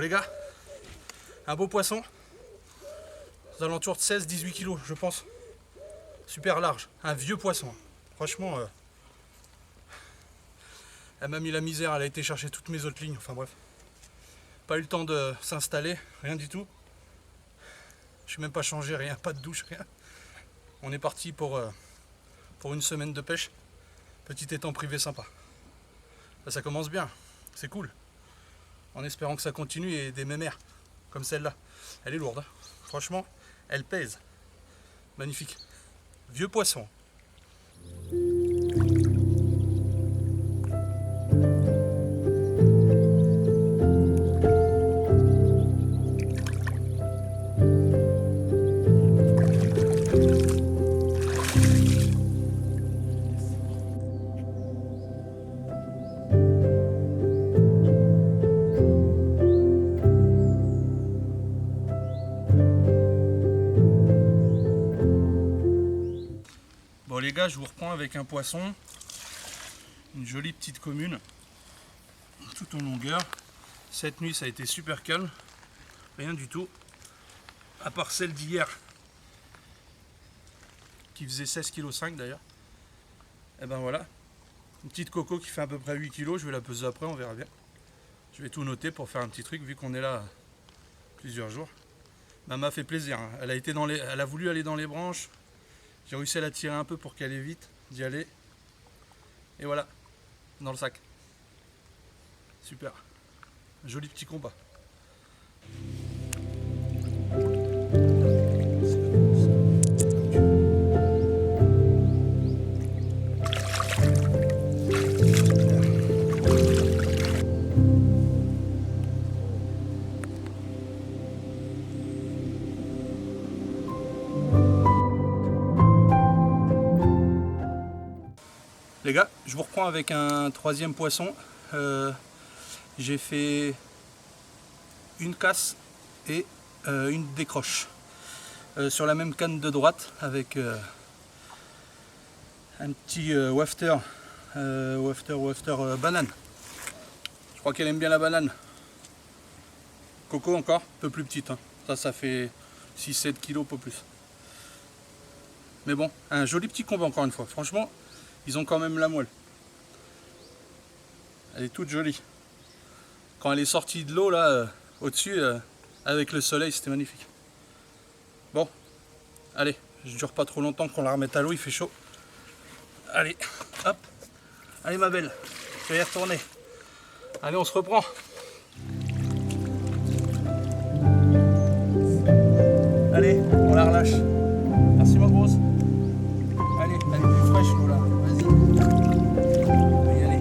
les gars, un beau poisson, aux alentours de 16-18 kilos je pense. Super large, un vieux poisson. Franchement, elle m'a mis la misère, elle a été chercher toutes mes autres lignes, enfin bref. Pas eu le temps de s'installer, rien du tout. Je suis même pas changé, rien, pas de douche, rien. On est parti pour une semaine de pêche. Petit étang privé sympa. Là, ça commence bien, c'est cool. En espérant que ça continue et des mémères comme celle-là. Elle est lourde, hein. Franchement, elle pèse. Magnifique. Vieux poisson. Bon les gars, je vous reprends avec un poisson, une jolie petite commune, tout en longueur. Cette nuit ça a été super calme, rien du tout, à part celle d'hier, qui faisait 16,5 kg d'ailleurs. Et ben voilà, une petite coco qui fait à peu près 8 kg, je vais la peser après, on verra bien. Je vais tout noter pour faire un petit truc, vu qu'on est là plusieurs jours. Elle m'a fait plaisir, hein. Elle a voulu aller dans les branches. J'ai réussi à la tirer un peu pour qu'elle ait vite d'y aller. Et voilà, dans le sac. Super. Joli petit combat. Les gars, je vous reprends avec un troisième poisson. J'ai fait une casse et une décroche sur la même canne de droite avec un petit wafter banane. Je crois qu'elle aime bien la banane. Coco encore, un peu plus petite, hein. Ça fait 6-7 kg, pas plus. Mais bon, un joli petit combat encore une fois. Franchement, ils ont quand même la moelle. Elle est toute jolie. Quand elle est sortie de l'eau là, au-dessus, avec le soleil, c'était magnifique. Bon, allez, je dure pas trop longtemps qu'on la remette à l'eau, il fait chaud. Allez, hop. Allez ma belle, je vais y retourner. Allez, on se reprend. Allez, on la relâche. Merci ma grosse. Allez, elle est plus fraîche l'eau là. Vas-y. On va y aller.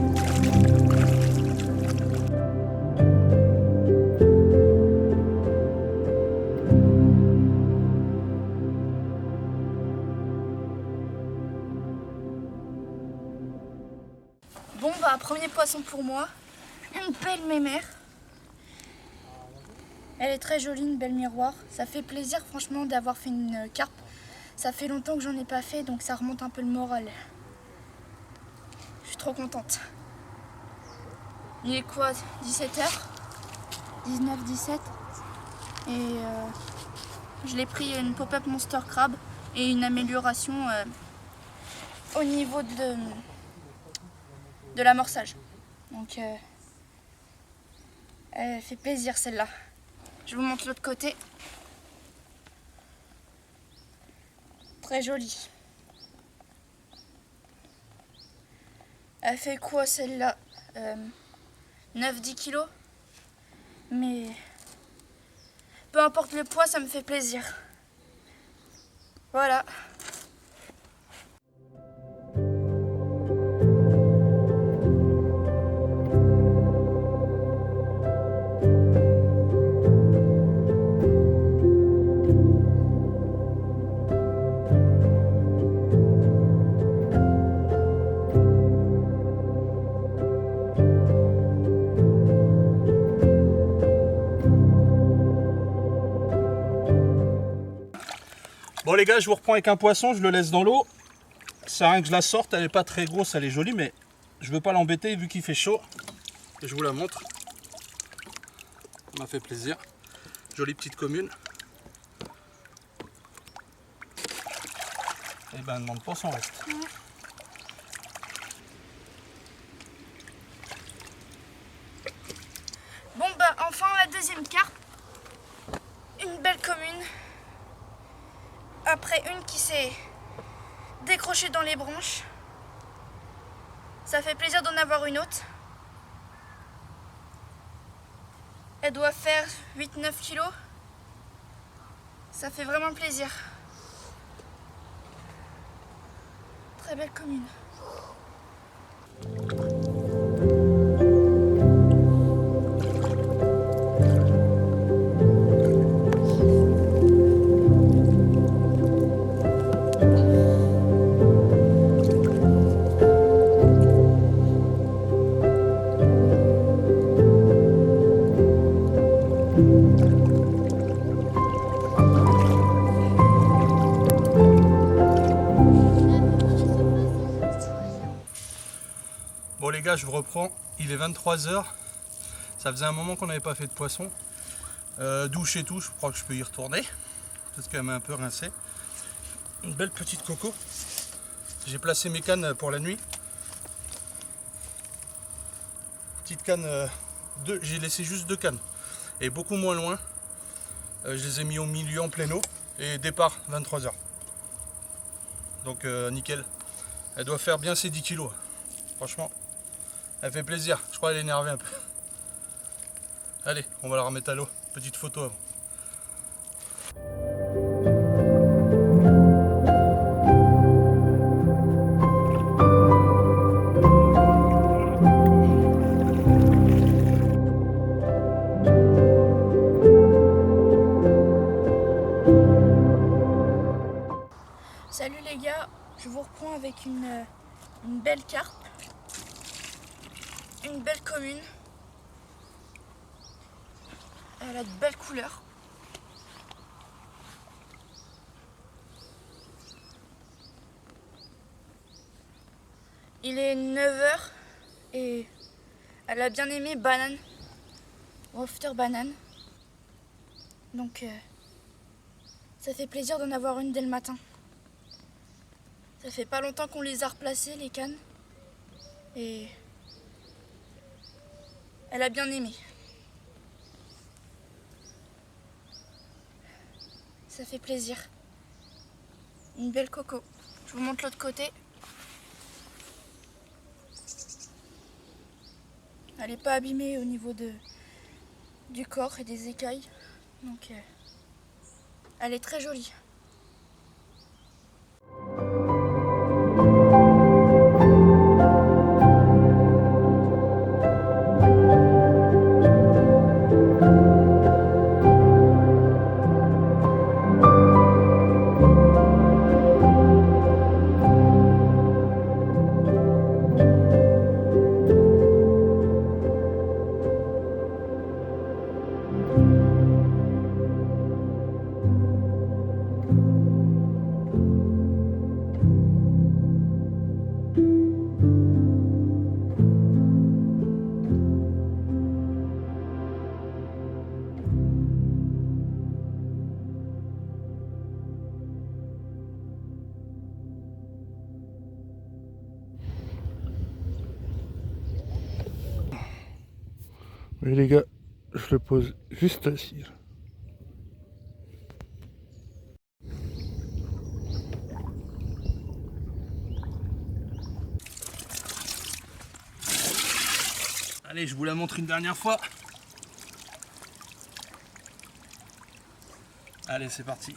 Bon bah premier poisson pour moi. Une belle mémère. Elle est très jolie, une belle miroir. Ça fait plaisir franchement d'avoir fait une carpe. Ça fait longtemps que j'en ai pas fait, donc ça remonte un peu le moral. Je suis trop contente. Il est quoi, 17h 19-17. Et je l'ai pris une pop-up monster crab et une amélioration au niveau de l'amorçage. Donc elle fait plaisir celle-là. Je vous montre l'autre côté. Très jolie. Elle fait quoi celle-là 9-10 kilos. Mais peu importe le poids, ça me fait plaisir. Voilà. Bon les gars, je vous reprends avec un poisson, je le laisse dans l'eau. Ça sert à rien que je la sorte, elle n'est pas très grosse, elle est jolie, mais je veux pas l'embêter vu qu'il fait chaud. Et je vous la montre. Ça m'a fait plaisir. Jolie petite commune. Et ben, ne demande pas son reste. Bon bah enfin la deuxième carte. Une belle commune. Après une qui s'est décrochée dans les branches. Ça fait plaisir d'en avoir une autre. Elle doit faire 8-9 kilos. Ça fait vraiment plaisir. Très belle commune. Bon les gars, je vous reprends. Il est 23 h. Ça faisait un moment qu'on n'avait pas fait de poisson. Douche et tout, je crois que je peux y retourner. Parce qu'elle m'a un peu rincé. Une belle petite coco. J'ai placé mes cannes pour la nuit. Petite canne, j'ai laissé juste 2 cannes. Et beaucoup moins loin. Je les ai mis au milieu en pleine eau. Et départ 23 h. Donc nickel. Elle doit faire bien ses 10 kilos. Franchement, elle fait plaisir. Je crois qu'elle est énervée un peu. Allez, on va la remettre à l'eau. Petite photo avant. Salut les gars, je vous reprends avec une belle carpe. Une belle commune. Elle a de belles couleurs. Il est 9 h et elle a bien aimé banane. Rafter banane. Donc ça fait plaisir d'en avoir une dès le matin. Ça fait pas longtemps qu'on les a replacées les cannes. Et elle a bien aimé. Ça fait plaisir. Une belle coco. Je vous montre l'autre côté. Elle n'est pas abîmée au niveau du corps et des écailles. Donc elle est très jolie. Oui les gars, je le pose juste ici. Allez, je vous la montre une dernière fois. Allez, c'est parti.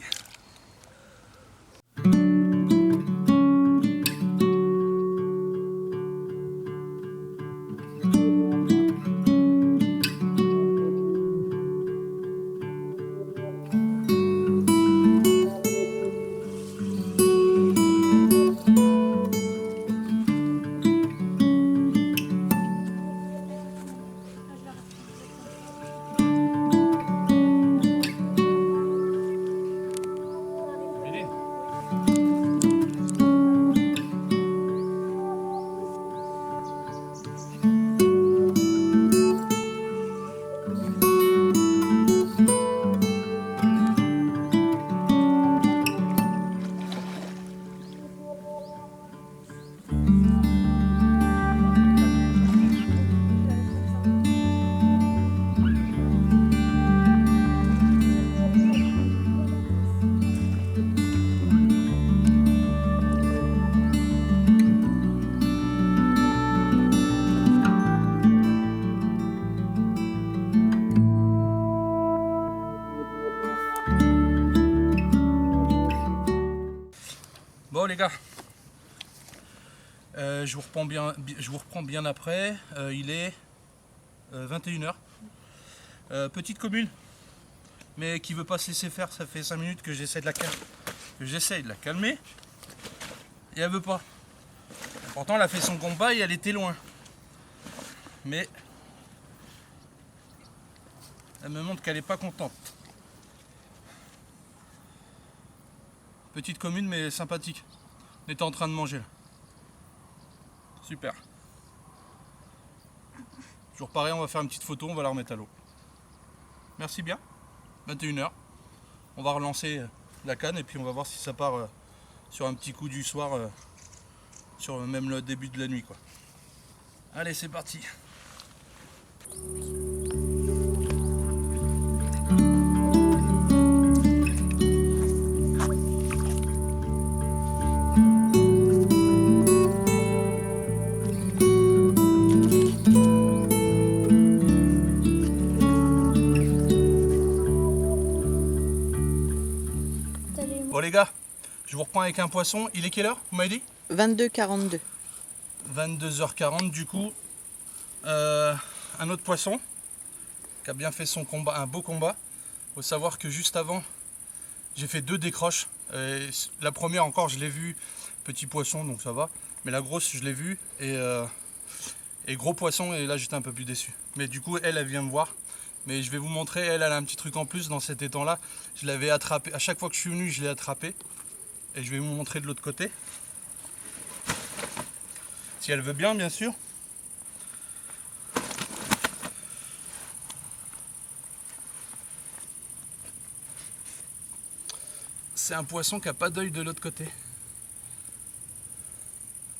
Bon les gars, je vous reprends bien après. Il est 21h. Petite commune, mais qui veut pas se laisser faire. Ça fait 5 minutes que j'essaie de la calmer. Et elle veut pas. Pourtant elle a fait son combat et elle était loin. Mais elle me montre qu'elle est pas contente. Petite commune mais sympathique. On était en train de manger là. Super. Toujours pareil, on va faire une petite photo, on va la remettre à l'eau. Merci bien. 21h. On va relancer la canne et puis on va voir si ça part sur un petit coup du soir, sur même le début de la nuit quoi. Allez, c'est parti. Bon les gars, je vous reprends avec un poisson. Il est quelle heure, vous m'avez dit? 22h42. 22h40 du coup. Un autre poisson qui a bien fait son combat, un beau combat. Faut savoir que juste avant, j'ai fait 2 décroches. La première encore, je l'ai vue, petit poisson, donc ça va. Mais la grosse, je l'ai vue et gros poisson, et là j'étais un peu plus déçu. Mais du coup, elle vient me voir. Mais je vais vous montrer, elle a un petit truc en plus dans cet étang-là. Je l'avais attrapé, à chaque fois que je suis venu, je l'ai attrapé. Et je vais vous montrer de l'autre côté. Si elle veut bien sûr. C'est un poisson qui n'a pas d'œil de l'autre côté.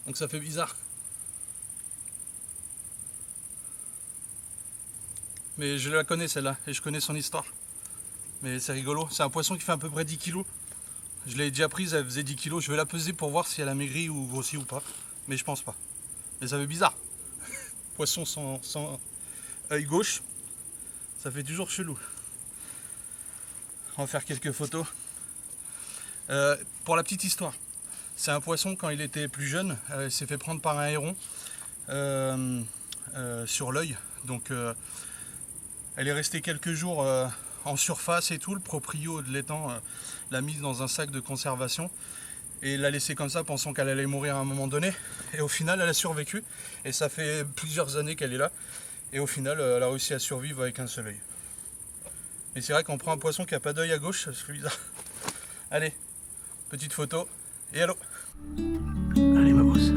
Donc ça fait bizarre. Mais je la connais celle-là et je connais son histoire. Mais c'est rigolo. C'est un poisson qui fait à peu près 10 kg. Je l'ai déjà prise, elle faisait 10 kg. Je vais la peser pour voir si elle a maigri ou grossi ou pas. Mais je pense pas. Mais ça fait bizarre. Poisson sans œil gauche. Ça fait toujours chelou. On va faire quelques photos. Pour la petite histoire. C'est un poisson, quand il était plus jeune, il s'est fait prendre par un héron sur l'œil. Donc elle est restée quelques jours en surface et tout. Le proprio de l'étang l'a mise dans un sac de conservation et l'a laissée comme ça pensant qu'elle allait mourir à un moment donné. Et au final elle a survécu et ça fait plusieurs années qu'elle est là. Et au final elle a réussi à survivre avec un seul œil. Mais c'est vrai qu'on prend un poisson qui n'a pas d'œil à gauche, c'est bizarre. Allez, petite photo et allô. Allez ma bosse.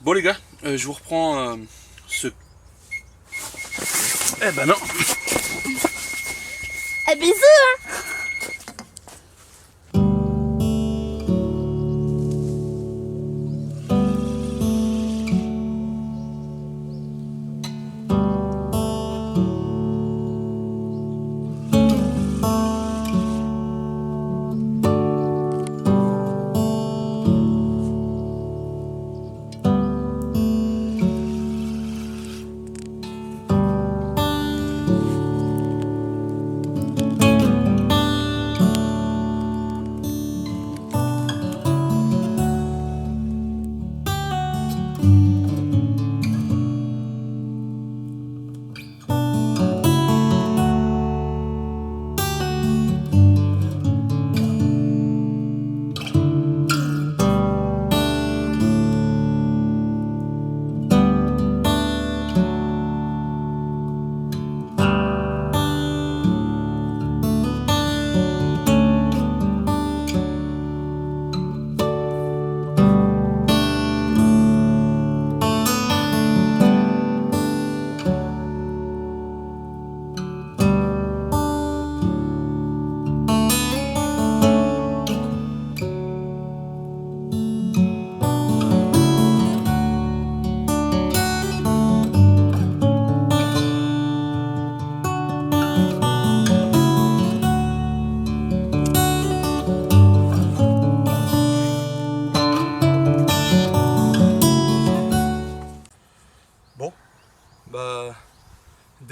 Bon les gars, je vous reprends ce... Eh ben non. Bisous hein.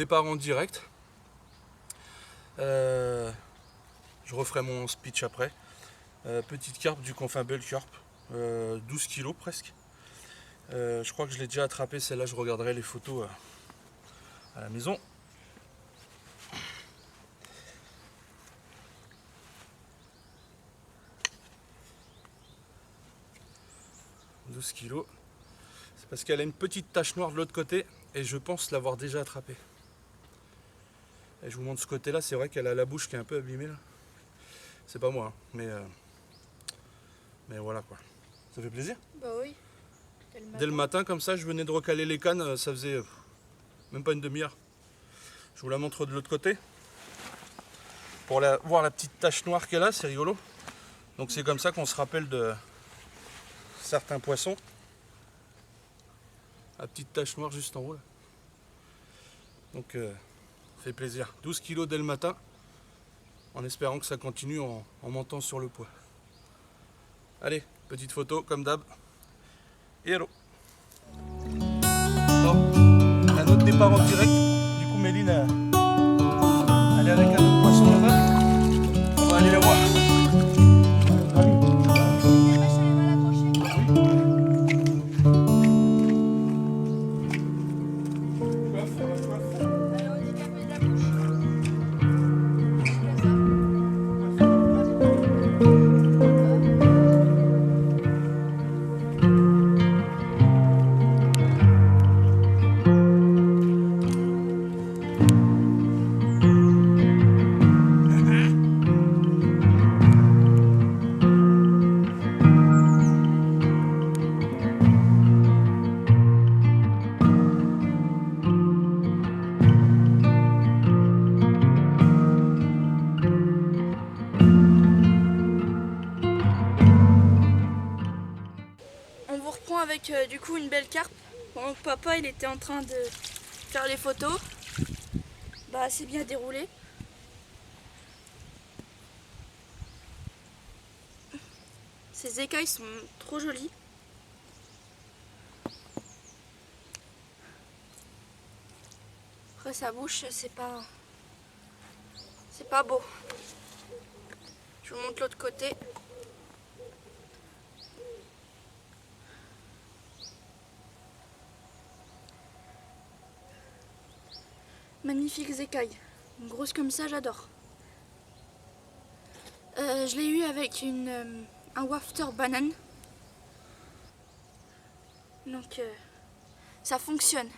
départ en direct. Je referai mon speech après. Petite carpe du coup, enfin belle carpe, 12 kilos presque. Je crois que je l'ai déjà attrapé, celle-là je regarderai les photos à la maison. « 12 kilos. C'est parce qu'elle a une petite tache noire de l'autre côté et je pense l'avoir déjà attrapée. Et je vous montre ce côté-là, c'est vrai qu'elle a la bouche qui est un peu abîmée là. C'est pas moi, hein, mais voilà quoi. Ça fait plaisir? Bah oui. Dès le matin comme ça, je venais de recaler les cannes, ça faisait même pas une demi-heure. Je vous la montre de l'autre côté. Pour voir la petite tache noire qu'elle a, c'est rigolo. Donc c'est comme ça qu'on se rappelle de certains poissons. La petite tache noire juste en haut là. Donc ça fait plaisir. 12 kilos dès le matin, en espérant que ça continue en montant sur le poids. Allez, petite photo comme d'hab. Et hello. Bon, un autre départ en direct. Du coup Méline elle est avec un autre poisson là-bas. On va aller la voir. Avec du coup une belle carpe. Bon, papa il était en train de faire les photos. Bah c'est bien déroulé. Ces écailles sont trop jolies. Après sa bouche c'est pas beau. Je vous montre l'autre côté. Magnifiques écailles, grosses comme ça, j'adore. Je l'ai eu avec un wafter banane. Donc ça fonctionne.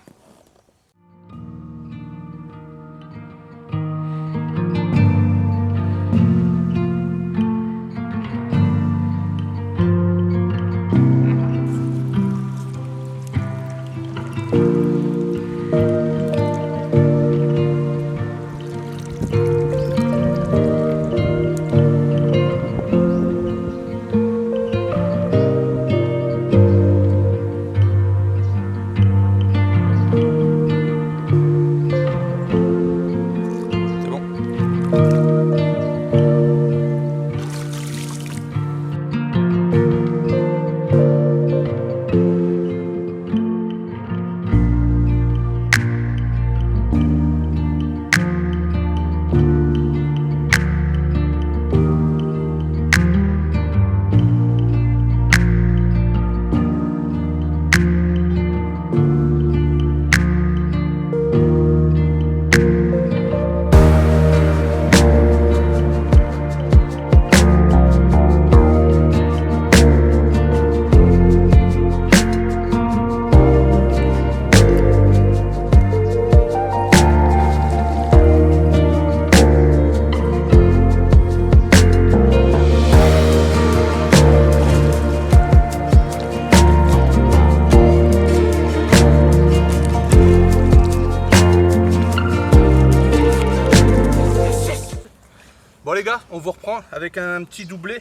Bon les gars, on vous reprend avec un petit doublé,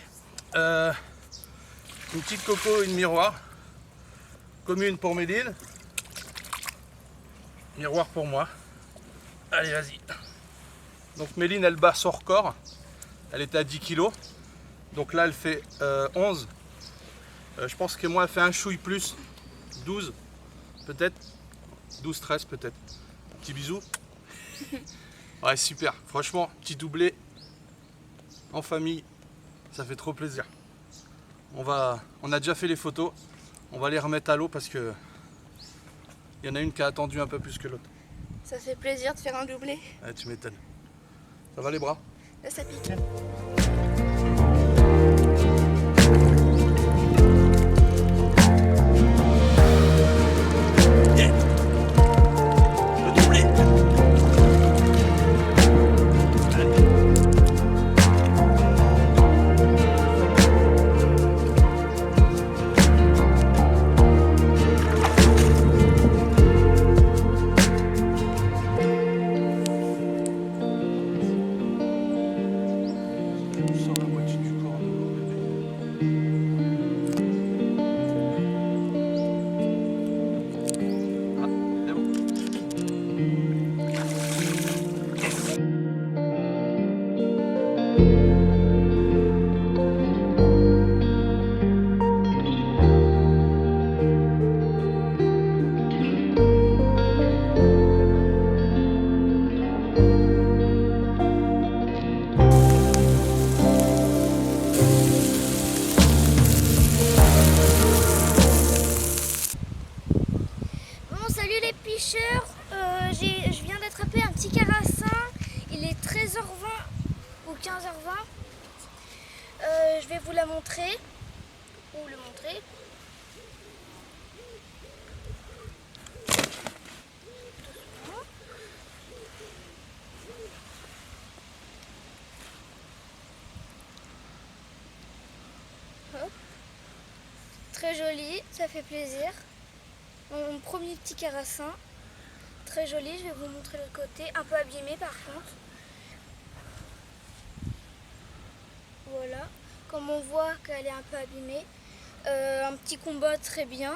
une petite coco, une miroir, commune pour Méline, miroir pour moi. Allez vas-y. Donc Méline elle bat son record, elle était à 10 kg, donc là elle fait 11. Je pense que moi elle fait un chouille plus, 12 peut-être, 12-13 peut-être. Petit bisou. Ouais, super. Franchement, petit doublé en famille, ça fait trop plaisir. On a déjà fait les photos. On va les remettre à l'eau parce que il y en a une qui a attendu un peu plus que l'autre. Ça fait plaisir de faire un doublé. Ouais, tu m'étonnes. Ça va les bras? Là, ça pique. Le doublé. Sors la moitié du corps de l'eau, bébé. Ah, c'est bon. Bon, salut les pêcheurs. Je viens d'attraper un petit carassin. Il est 13h20 ou 15h20. Je vais vous la montrer. Ou le montrer. Hop. Très joli, ça fait plaisir. Mon premier petit carassin. Très joli, je vais vous montrer le côté. Un peu abîmé par contre. Voilà, comme on voit qu'elle est un peu abîmée. Un petit combat très bien.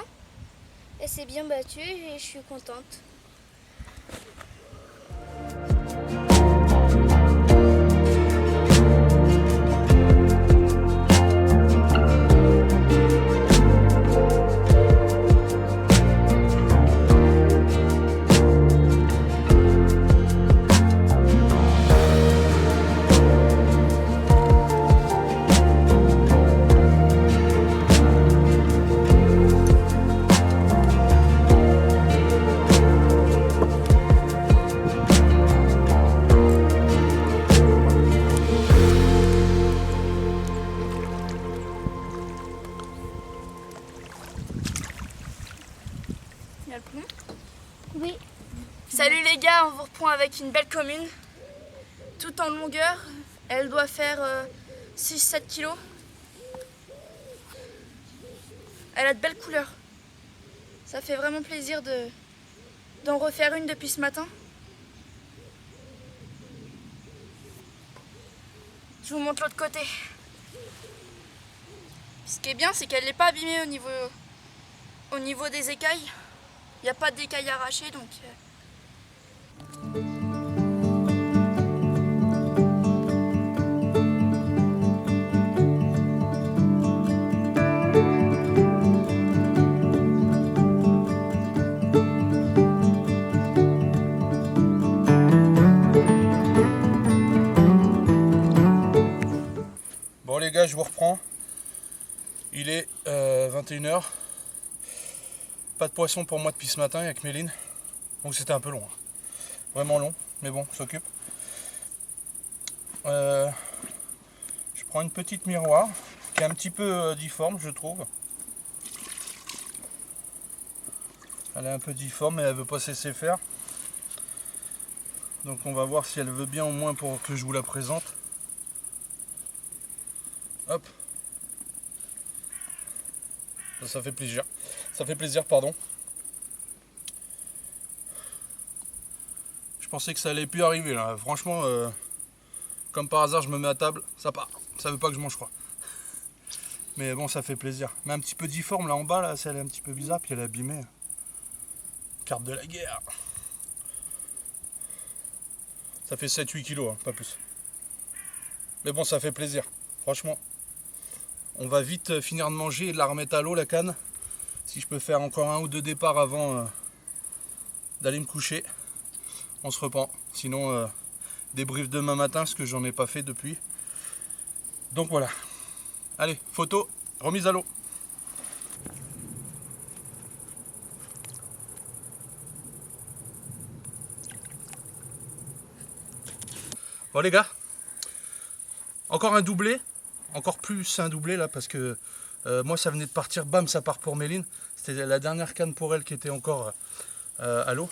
Et c'est bien battu et je suis contente. Il y a le pont. Oui. Salut les gars, on vous reprend avec une belle commune. Tout en longueur. Elle doit faire 6-7 kilos. Elle a de belles couleurs. Ça fait vraiment plaisir d'en refaire une depuis ce matin. Je vous montre l'autre côté. Ce qui est bien, c'est qu'elle n'est pas abîmée au niveau des écailles. Il n'y a pas d'écailles arrachées, donc... Bon les gars, je vous reprends. Il est 21h. Pas de poisson pour moi depuis ce matin avec Méline. Donc c'était un peu long. Vraiment long, mais bon, on s'occupe. Je prends une petite miroir qui est un petit peu difforme, je trouve. Elle est un peu difforme, mais elle veut pas cesser faire. Donc on va voir si elle veut bien au moins pour que je vous la présente. Hop. Ça fait plaisir. Ça fait plaisir, pardon. Je pensais que ça allait plus arriver là. Franchement, comme par hasard, je me mets à table, ça part. Ça veut pas que je mange quoi. Mais bon, ça fait plaisir. Mais un petit peu difforme là en bas, là, elle est un petit peu bizarre, puis elle est abîmée. Carte de la guerre. Ça fait 7-8 kilos, hein, pas plus. Mais bon, ça fait plaisir. Franchement, on va vite finir de manger et de la remettre à l'eau, la canne. Si je peux faire encore 1 ou 2 départs avant d'aller me coucher. on se reprend. Sinon, débrief demain matin, ce que j'en ai pas fait depuis. Donc voilà. Allez, photo, remise à l'eau. Bon les gars, encore un doublé, encore plus un doublé là parce que moi ça venait de partir, bam ça part pour Méline. C'était la dernière canne pour elle qui était encore à l'eau.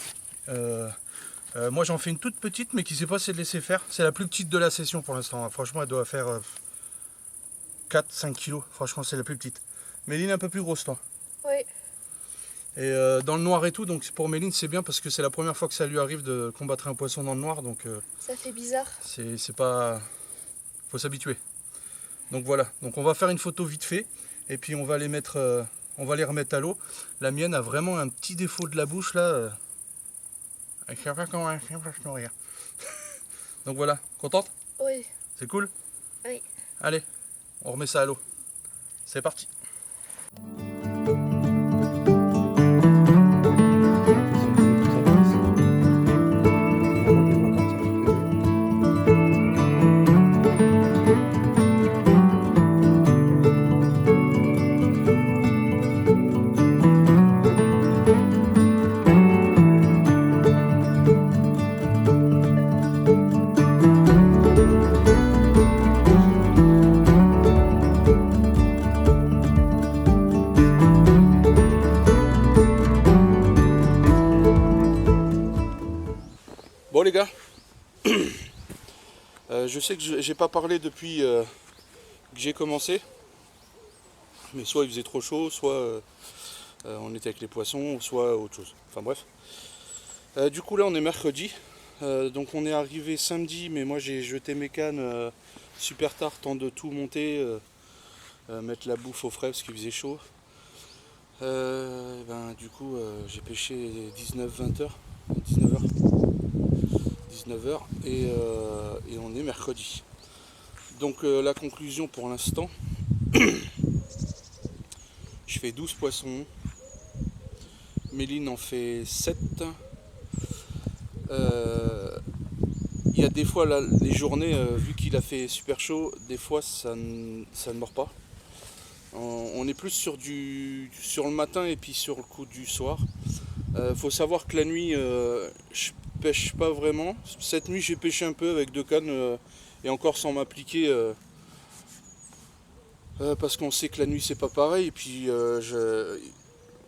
Moi j'en fais une toute petite mais qui ne sait pas se laisser faire. C'est la plus petite de la session pour l'instant. Franchement elle doit faire 4-5 kilos. Franchement c'est la plus petite. Méline un peu plus grosse toi. Oui. Et dans le noir et tout, donc pour Méline c'est bien parce que c'est la première fois que ça lui arrive de combattre un poisson dans le noir. Donc ça fait bizarre. c'est pas... faut s'habituer. Donc voilà, donc on va faire une photo vite fait et puis on va les mettre, on va les remettre à l'eau. La mienne a vraiment un petit défaut de la bouche là. Je sais pas comment elle fait pour se nourrir. Donc voilà, contente? Oui. C'est cool? Oui. Allez, on remet ça à l'eau. C'est parti. Bon les gars, je sais que j'ai pas parlé depuis que j'ai commencé, mais soit il faisait trop chaud, soit on était avec les poissons, soit autre chose. Enfin bref. Du coup là on est mercredi, donc on est arrivé samedi, mais moi j'ai jeté mes cannes super tard, temps de tout monter, mettre la bouffe au frais parce qu'il faisait chaud. Du coup j'ai pêché 19-20 heures, 19h. 19h et on est mercredi. Donc la conclusion pour l'instant, je fais 12 poissons, Méline en fait 7. Il y a des fois là, les journées, vu qu'il a fait super chaud, des fois ça ne mord pas. On est plus sur le matin et puis sur le coup du soir. Faut savoir que la nuit, je pêche pas vraiment. Cette nuit j'ai pêché un peu avec 2 cannes et encore sans m'appliquer parce qu'on sait que la nuit c'est pas pareil et puis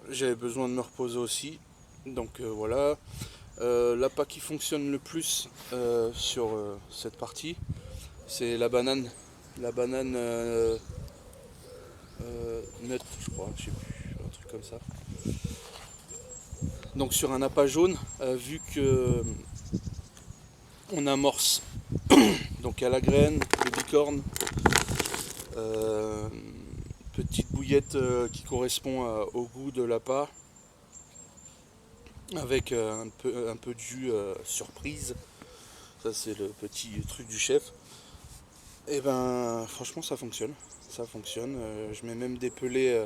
j'avais besoin de me reposer aussi. Donc voilà. L'appât qui fonctionne le plus sur cette partie, c'est la banane. La banane nut, je crois, je sais plus, un truc comme ça. Donc sur un appât jaune, vu que on amorce donc à la graine, le bicorne, petite bouillette qui correspond au goût de l'appât, avec un peu de jus surprise. Ça c'est le petit truc du chef. Et ben franchement ça fonctionne. Ça fonctionne. Je mets même des pelés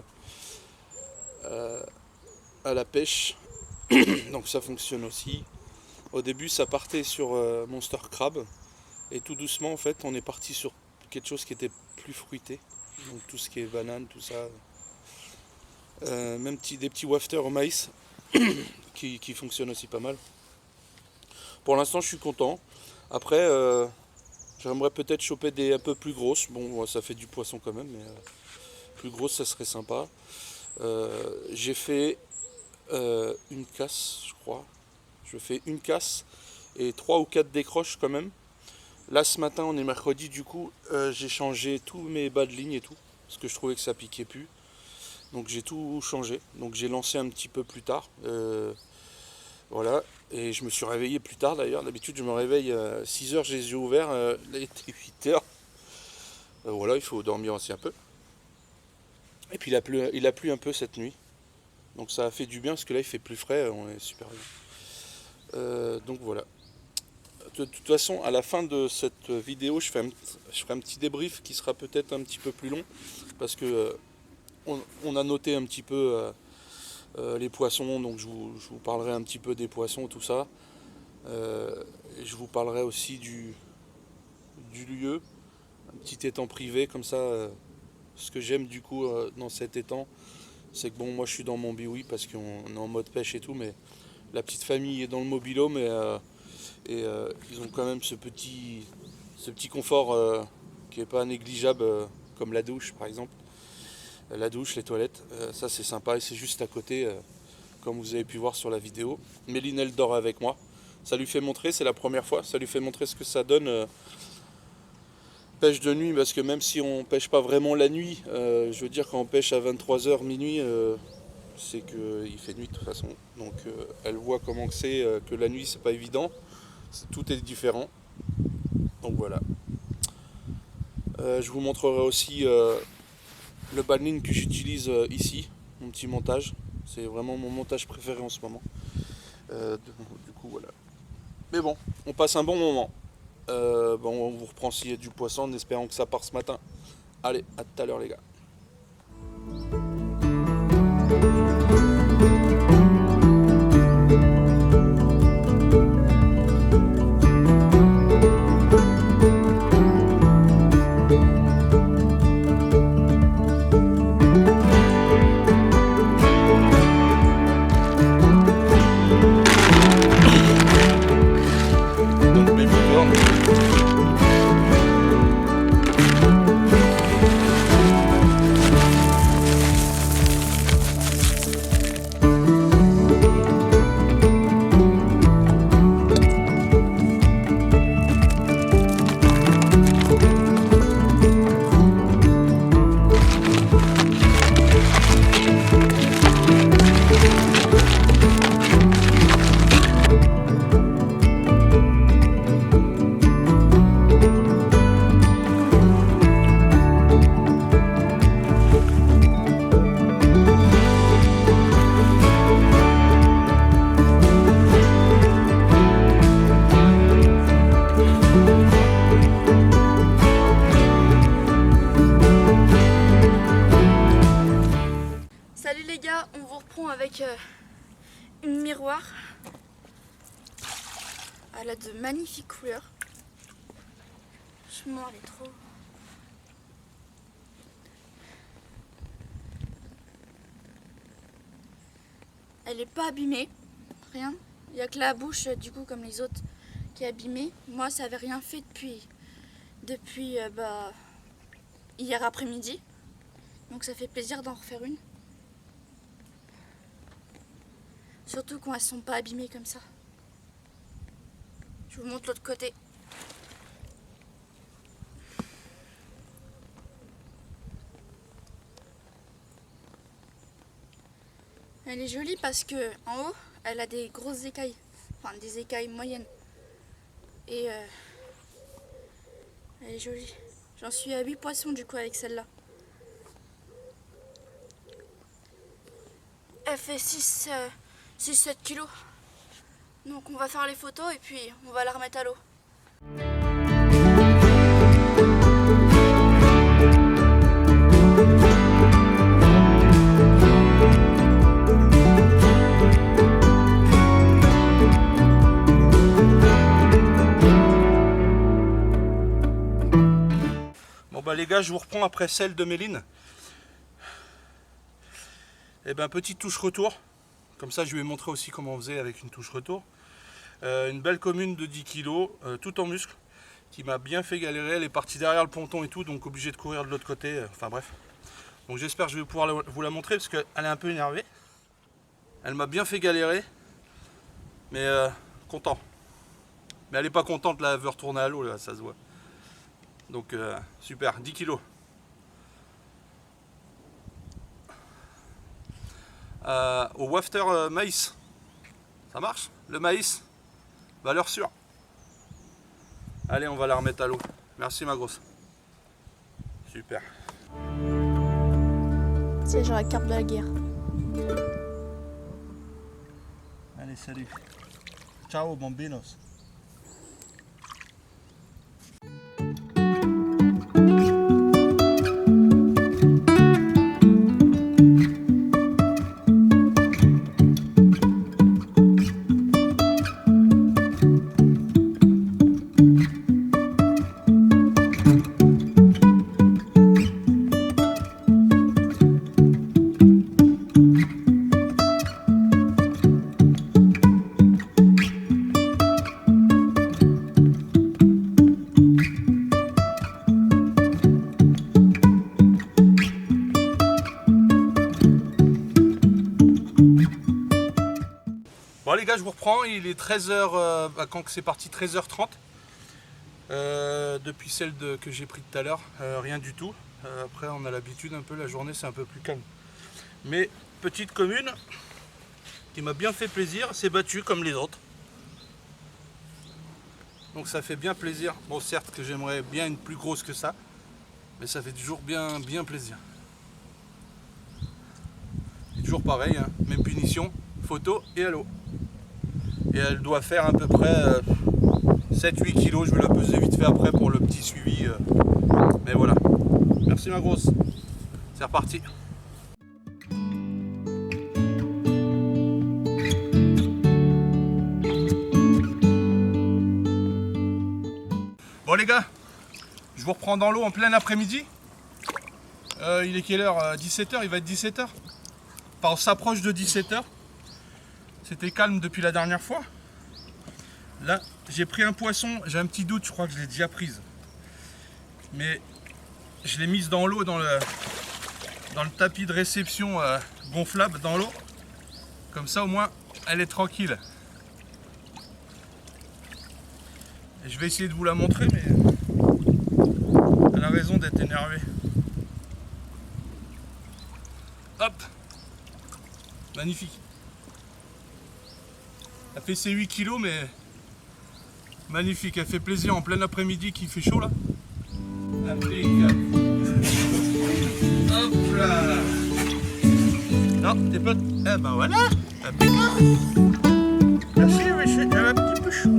à la pêche. Donc ça fonctionne aussi. Au début ça partait sur Monster Crab. Et tout doucement en fait on est parti sur quelque chose qui était plus fruité. Donc tout ce qui est banane, tout ça. Même des petits wafters au maïs qui fonctionnent aussi pas mal. Pour l'instant je suis content. Après j'aimerais peut-être choper des un peu plus grosses. Bon ça fait du poisson quand même, mais plus grosses ça serait sympa. J'ai fait une casse je crois. Je fais une casse et 3 ou 4 décroches quand même. Là ce matin on est mercredi, du coup j'ai changé tous mes bas de ligne et tout, parce que je trouvais que ça piquait plus. Donc j'ai tout changé, donc j'ai lancé un petit peu plus tard. Voilà, et je me suis réveillé plus tard d'ailleurs. D'habitude je me réveille à 6h, j'ai les yeux ouverts, là il était 8h. Voilà, il faut dormir aussi un peu. Et puis il a plu un peu cette nuit. Donc ça a fait du bien parce que là il fait plus frais, on est super bien. Donc voilà. De toute façon, à la fin de cette vidéo, je ferai un petit débrief qui sera peut-être un petit peu plus long parce que on a noté un petit peu les poissons, donc je vous parlerai un petit peu des poissons, tout ça. Et je vous parlerai aussi du lieu, un petit étang privé comme ça. Ce que j'aime du coup dans cet étang, c'est que bon, moi je suis dans mon biwi parce qu'on est en mode pêche et tout, mais la petite famille est dans le mobil-home ils ont quand même ce petit confort qui n'est pas négligeable, comme la douche par exemple. La douche, les toilettes, ça c'est sympa et c'est juste à côté, comme vous avez pu voir sur la vidéo. Méline elle dort avec moi. Ça lui fait montrer, c'est la première fois, ça lui fait montrer ce que ça donne pêche de nuit, parce que même si on pêche pas vraiment la nuit, je veux dire quand on pêche à 23h minuit, c'est qu'il fait nuit de toute façon. Donc elle voit comment que c'est, que la nuit c'est pas évident, tout est différent. Donc voilà. Je vous montrerai aussi le banning que j'utilise ici, mon petit montage. C'est vraiment mon montage préféré en ce moment. Du coup voilà. Mais bon, on passe un bon moment. Bon, on vous reprend s'il y a du poisson en espérant que ça part ce matin. Allez, à tout à l'heure les gars. Salut les gars, on vous reprend avec une miroir. Elle a de magnifiques couleurs. Franchement, elle est trop... Elle est pas abîmée, rien. Il n'y a que la bouche, du coup, comme les autres, qui est abîmée. Moi, ça avait rien fait depuis hier après-midi. Donc ça fait plaisir d'en refaire une. Surtout quand elles sont pas abîmées comme ça. Je vous montre l'autre côté. Elle est jolie parce que en haut, elle a des grosses écailles, enfin des écailles moyennes. Et elle est jolie. J'en suis à 8 poissons du coup avec celle-là. Elle fait 6-7 kilos. Donc on va faire les photos et puis on va la remettre à l'eau. Bon bah les gars, je vous reprends après celle de Méline. Et ben petite touche retour. Comme ça je lui ai montré aussi comment on faisait avec une touche retour. Une belle commune de 10 kg, tout en muscle, qui m'a bien fait galérer. Elle est partie derrière le ponton et tout, donc obligé de courir de l'autre côté. Enfin bref. Donc j'espère que je vais pouvoir vous la montrer parce qu'elle est un peu énervée. Elle m'a bien fait galérer. Mais content. Mais elle n'est pas contente là, elle veut retourner à l'eau là, ça se voit. Donc super, 10 kg. Au wafter maïs. Ça marche? Le maïs, valeur sûre. Allez, on va la remettre à l'eau. Merci ma grosse. Super. C'est genre la carte de la guerre. Allez, salut. Ciao, bambinos. Bon les gars, je vous reprends, il est 13h, quand c'est parti 13h30. Depuis celle que j'ai pris tout à l'heure, rien du tout. Après on a l'habitude un peu, la journée c'est un peu plus calme. Mais petite commune qui m'a bien fait plaisir, s'est battue comme les autres. Donc ça fait bien plaisir. Bon certes que j'aimerais bien une plus grosse que ça, mais ça fait toujours bien plaisir. Et toujours pareil, hein, même punition, photo et halo. Et elle doit faire à peu près 7-8 kilos, je vais la peser vite fait après pour le petit suivi. Mais voilà. Merci ma grosse. C'est reparti. Bon les gars, je vous reprends dans l'eau en plein après-midi. Il est quelle heure? 17h, il va être 17h. Enfin, on s'approche de 17h. C'était calme depuis la dernière fois. Là, j'ai pris un poisson, j'ai un petit doute, je crois que je l'ai déjà prise. Mais je l'ai mise dans l'eau, dans le tapis de réception gonflable dans l'eau. Comme ça, au moins, elle est tranquille. Et je vais essayer de vous la montrer, mais elle a raison d'être énervée. Hop! Magnifique. Elle fait ses 8 kilos, mais magnifique. Elle fait plaisir en plein après-midi qui fait chaud là. Impeccable. Hop là. Non, t'es pas... Eh ben voilà. Impeccable. Merci, monsieur. Elle est un petit peu chaud.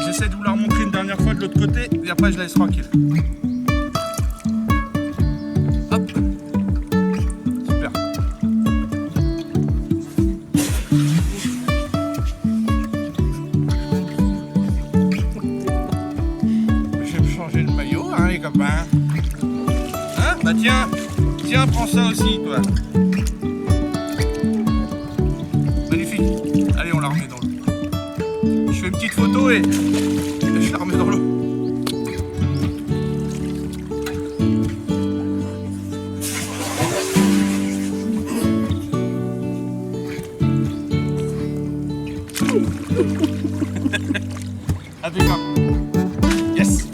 J'essaie de vous la remontrer une dernière fois de l'autre côté et après je la laisse tranquille. Hop. Super. Je vais me changer le maillot, hein les copains. Hein? Bah tiens, prends ça aussi toi. Magnifique. Allez, on la remet dans l'eau. Je fais une petite photo et je la remets dans l'eau. Impeccable. Yes.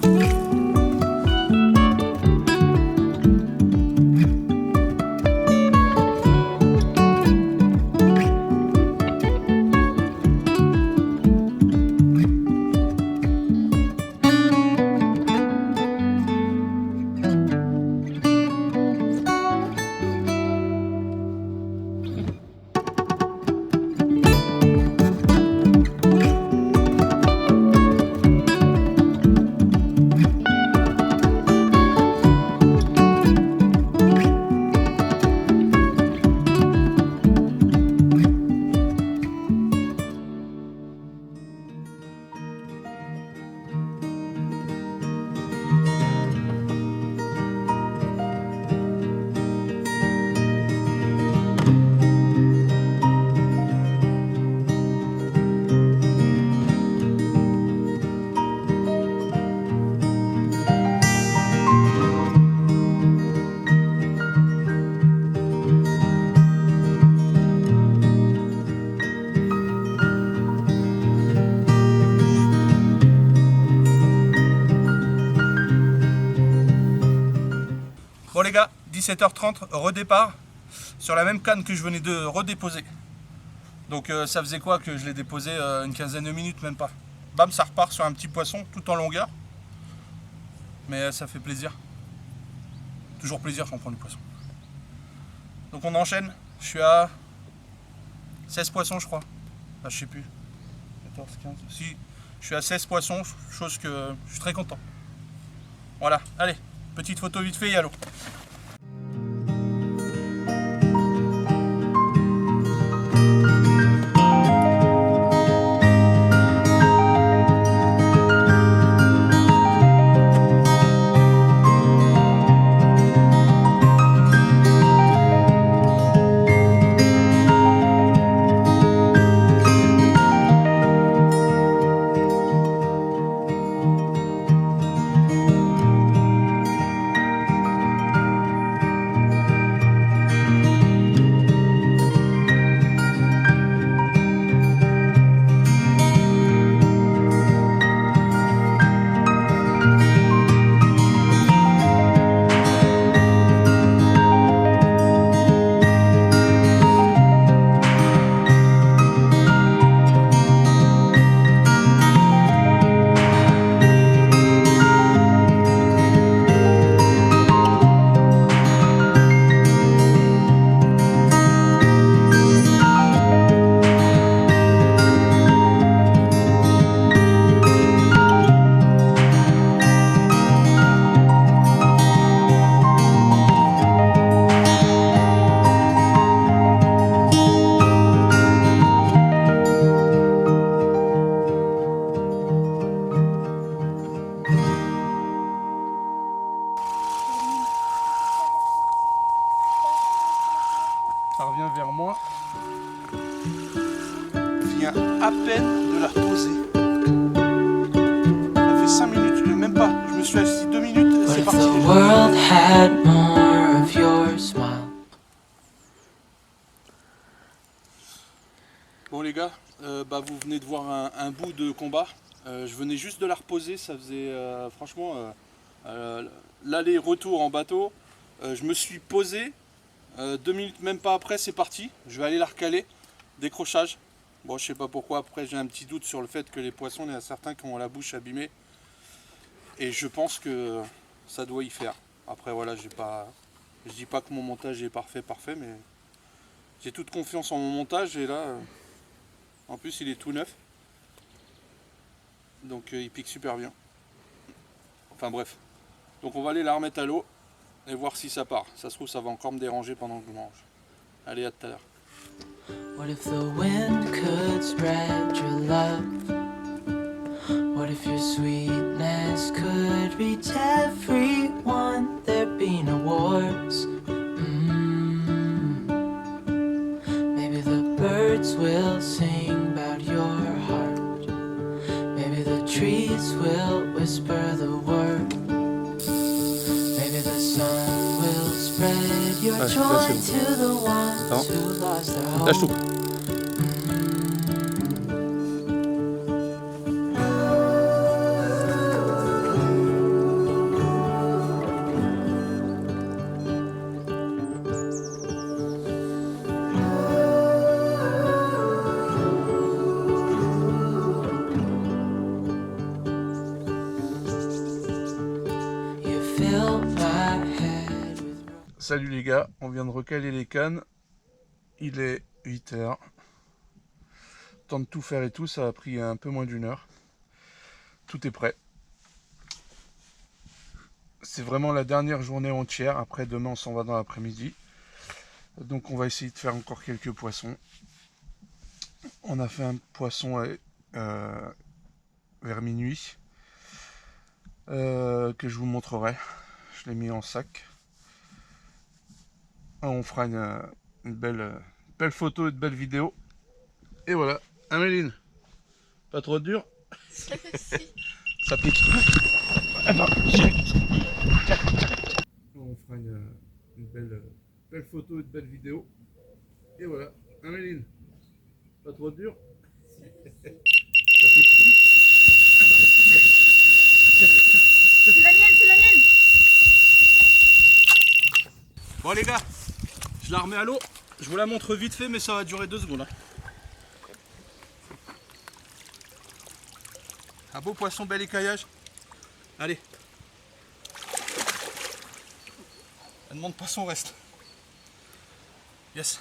Bon les gars, 17h30, redépart sur la même canne que je venais de redéposer. Donc ça faisait quoi que je l'ai déposé une quinzaine de minutes, même pas. Bam, ça repart sur un petit poisson tout en longueur. Mais ça fait plaisir. Toujours plaisir quand on prend du poisson. Donc on enchaîne. Je suis à 16 poissons je crois. Ah, je sais plus. 14, 15. Si, je suis à 16 poissons, chose que je suis très content. Voilà, allez, petite photo vite fait et allô. vient à peine de la reposer. Ça fait 5 minutes, même pas. Je me suis assis 2 minutes et c'est parti déjà. Bon les gars, vous venez de voir un bout de combat. Je venais juste de la reposer, ça faisait franchement l'aller-retour en bateau. Je me suis posé, 2 minutes même pas après c'est parti. Je vais aller la recaler, décrochage. Bon je sais pas pourquoi, après j'ai un petit doute sur le fait que les poissons, il y en a certains qui ont la bouche abîmée. Et je pense que ça doit y faire. Après voilà, je dis pas que mon montage est parfait, mais j'ai toute confiance en mon montage et là... En plus il est tout neuf, donc il pique super bien. Enfin bref, donc on va aller la remettre à l'eau et voir si ça part. Ça se trouve ça va encore me déranger pendant que je mange. Allez, à tout à l'heure. What if the wind could spread your love? What if your sweetness could reach everyone? There'd be no wars. Maybe the birds will sing about your heart. Maybe the trees will whisper the word. Maybe the sun will spread your joy to the ones who lost their hope. Salut les gars, on vient de recaler les cannes. Il est 8h. Temps de tout faire et tout, ça a pris un peu moins d'1 heure. Tout est prêt. C'est vraiment la dernière journée entière. Après demain on s'en va dans l'après-midi. Donc on va essayer de faire encore quelques poissons. On a fait un poisson vers minuit. Que je vous montrerai. Je l'ai mis en sac. On fera une belle photo et de belle vidéo. Et voilà. Améline, pas trop dur? Ça pique. Attends, on fera une belle photo et de belle vidéo. Et voilà. Améline, pas trop dur? Ça pique. C'est la mienne, c'est la mienne. Bon les gars, je la remets à l'eau. Je vous la montre vite fait mais ça va durer 2 secondes. Un beau poisson, bel écaillage. Allez. Elle demande pas son reste. Yes.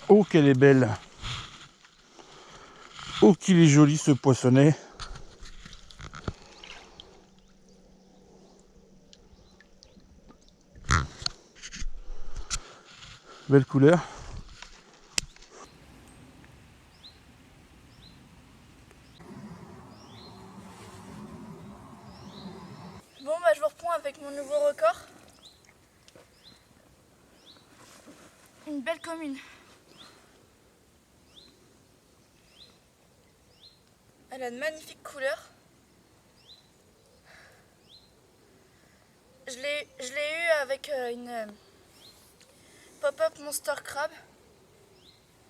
Oh qu'elle est belle. Oh qu'il est joli ce poissonnet. Belle couleur. Bon je vous reprends avec mon nouveau record. Une belle commune. Elle a de magnifiques couleurs. Je l'ai eu avec une pop-up Monster Crab.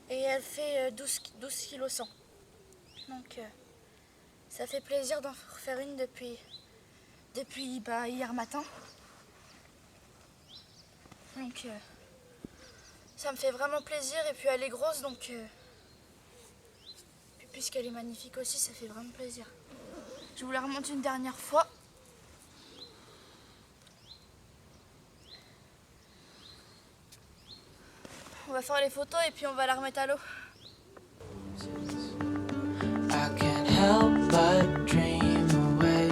Et elle fait 12 kg 100. Donc ça fait plaisir d'en refaire une depuis hier matin. Donc ça me fait vraiment plaisir et puis elle est grosse donc puisqu'elle est magnifique aussi ça fait vraiment plaisir. Je vous la remonte une dernière fois. On va faire les photos et puis on va la remettre à l'eau. I can't help but dream away,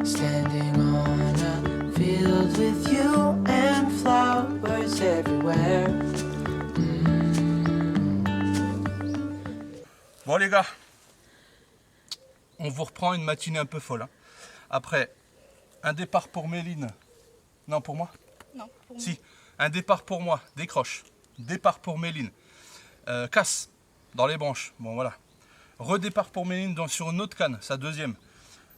standing on a field with you and flowers everywhere. Bon les gars, on vous reprend une matinée un peu folle. Hein. Après, un départ pour Méline. Non, pour moi? Non, pour moi. Si, un départ pour moi, décroche. Départ pour Méline. Casse dans les branches. Bon voilà. Redépart pour Méline sur une autre canne, sa deuxième.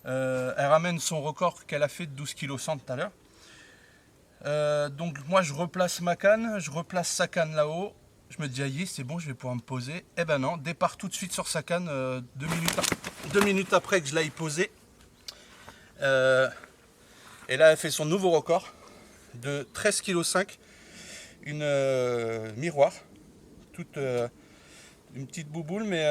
Elle ramène son record qu'elle a fait de 12 kg 100 tout à l'heure. Donc moi je replace ma canne, je replace sa canne là-haut. Je me dis, aïe, c'est bon, je vais pouvoir me poser. Eh ben non, départ tout de suite sur sa canne, 2 minutes après que je l'aille posée. Et là, elle fait son nouveau record de 13,5 kg. Une miroir, toute une petite bouboule, mais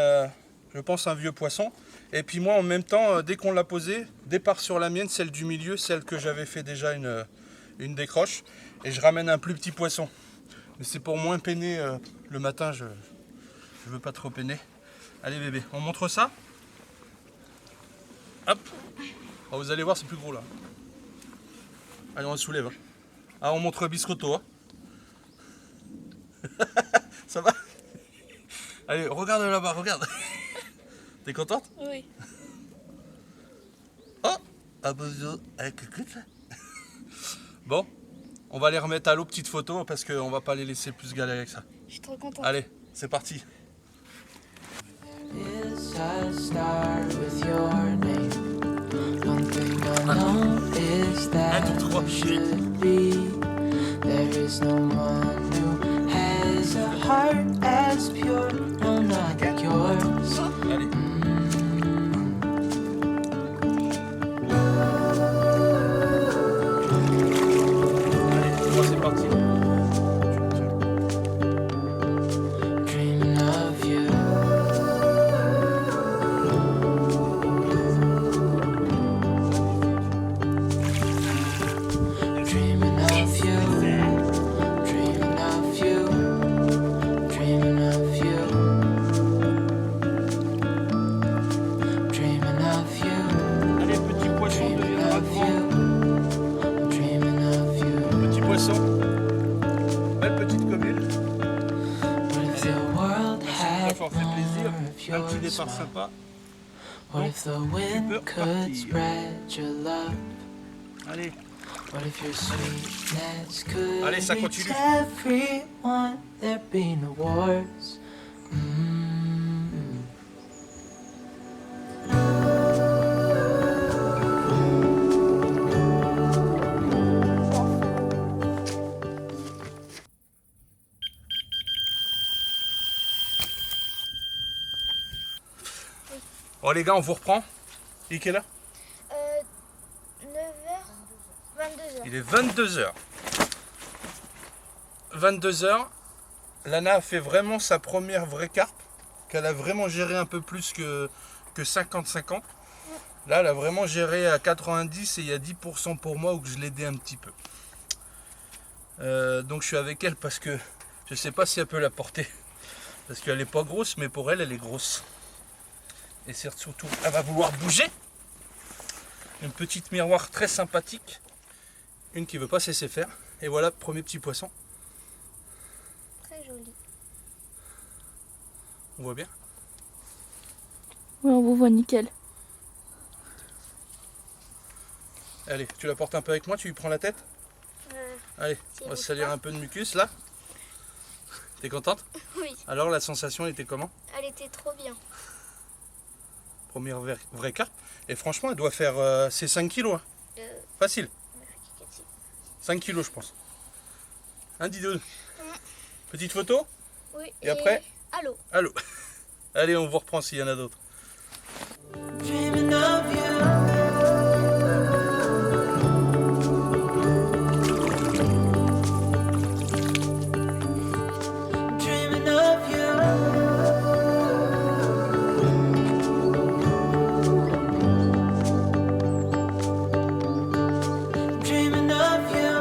je pense un vieux poisson. Et puis moi, en même temps, dès qu'on l'a posée, départ sur la mienne, celle du milieu, celle que j'avais fait déjà une décroche. Et je ramène un plus petit poisson. Mais c'est pour moins peiner le matin, je veux pas trop peiner. Allez bébé, on montre ça. Hop. Oh, vous allez voir, c'est plus gros là. Allez, on le soulève. Hein. Ah, on montre biscotto. Hein. Ça va? Allez, regarde là-bas, regarde. T'es contente? Oui. Oh, un beau avec Bon, on va les remettre à l'eau, petite photo, parce qu'on va pas les laisser plus galérer avec ça. Je suis trop contente. Allez, c'est parti. Is a star with your name. One thing I know is that there should be. There is no one who has a heart as pure. No, not like yours. Allez. C'est parti. Dreaming of you. Dreaming of you. Dreaming of you. Dreaming of you. Dreaming of you. Allez, petit poisson deviendra grand. Dreaming of you. Petit poisson. Belle petite commune. What if the world Ça had fait plaisir. more of Un petit your départ smile? sympa. What if the wind peux could repartir. spread your love? Allez. What if your sweetness could Allez, ça reach continue. everyone? There be no wars. Bon les gars, on vous reprend. Il est quelle heure? 9h, 22h. Il est 22h. 22h. Lana a fait vraiment sa première vraie carpe, qu'elle a vraiment géré un peu plus que 50-50. Là, elle a vraiment géré à 90 et il y a 10% pour moi où je l'ai aidé un petit peu. Donc je suis avec elle parce que je sais pas si elle peut la porter. Parce qu'elle n'est pas grosse, mais pour elle, elle est grosse. Et c'est surtout, elle va vouloir bouger. Une petite miroir très sympathique. Une qui veut pas se laisser faire. Et voilà, premier petit poisson. Très joli. On voit bien. Oui, on vous voit nickel. Allez, tu la portes un peu avec moi, tu lui prends la tête. Allez, on va se salir un peu de mucus là. T'es contente? Oui, Alors la sensation elle était comment? elle était trop bien. Première vraie carpe. Et franchement, elle doit faire ses 5 kilos. Hein. Facile. 5 kilos, je pense. Un Didou. Petite photo? Oui. Et après? Allô. Allô. Allez, on vous reprend s'il y en a d'autres. Dreaming of you. Dreaming of you. Dreaming of you.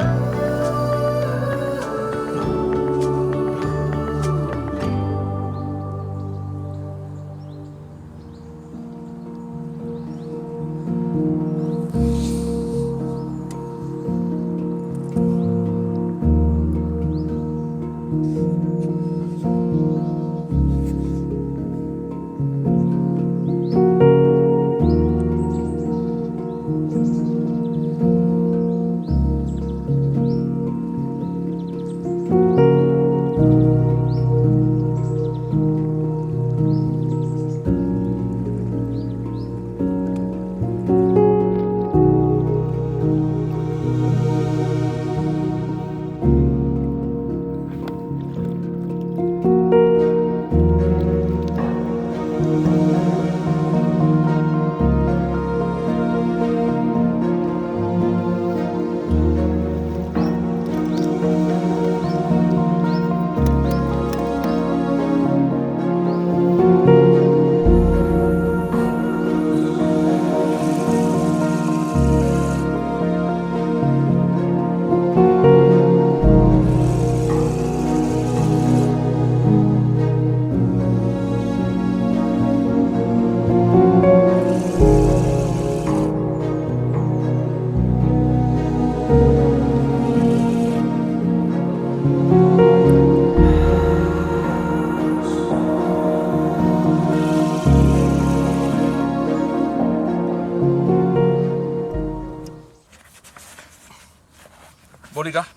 Bon les gars,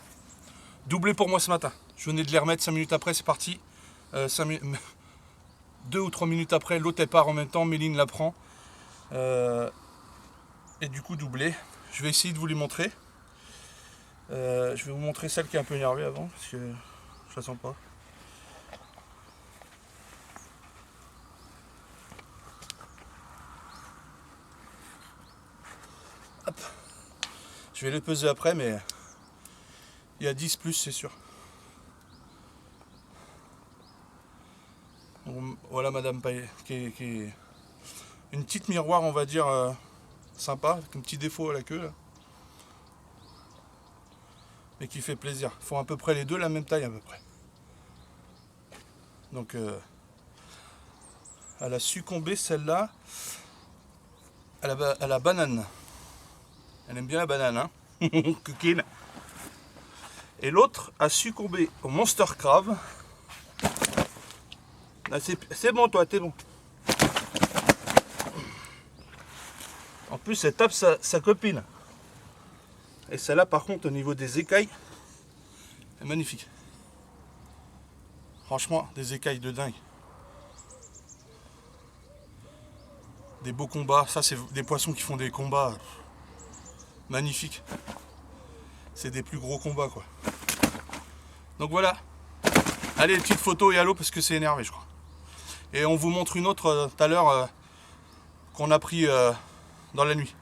doublé pour moi ce matin. Je venais de les remettre 5 minutes après, c'est parti. 2 ou 3 minutes après, l'autre elle part en même temps, Méline la prend. Et du coup doublé. Je vais essayer de vous les montrer. Je vais vous montrer celle qui est un peu énervée avant, parce que je la sens pas. Hop. Je vais les peser après, mais il y a 10 plus, c'est sûr. Donc, voilà Madame Paillet, qui est une petite miroir, on va dire, sympa, avec un petit défaut à la queue, là. Mais qui fait plaisir. Ils font à peu près les deux la même taille, à peu près. Donc, elle a succombé, celle-là, à la banane. Elle aime bien la banane, hein. Coquine. Et l'autre a succombé au Monster Crab. Ah, c'est bon, toi, t'es bon. En plus, elle tape sa copine. Et celle-là, par contre, au niveau des écailles, est magnifique. Franchement, des écailles de dingue. Des beaux combats. Ça, c'est des poissons qui font des combats magnifiques. C'est des plus gros combats, quoi. Donc voilà. Allez, petite photo et allô, parce que c'est énervé, je crois. Et on vous montre une autre tout à l'heure qu'on a pris dans la nuit.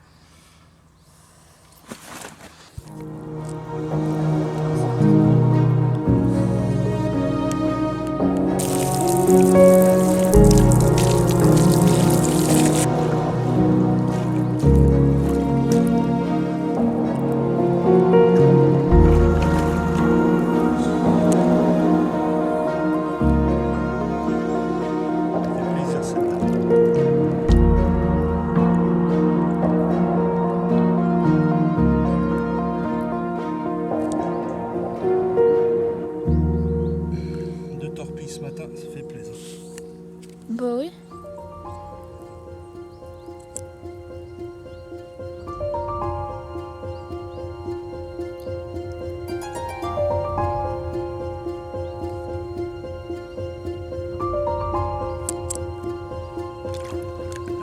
Ce matin, ça fait plaisir. Bah oui.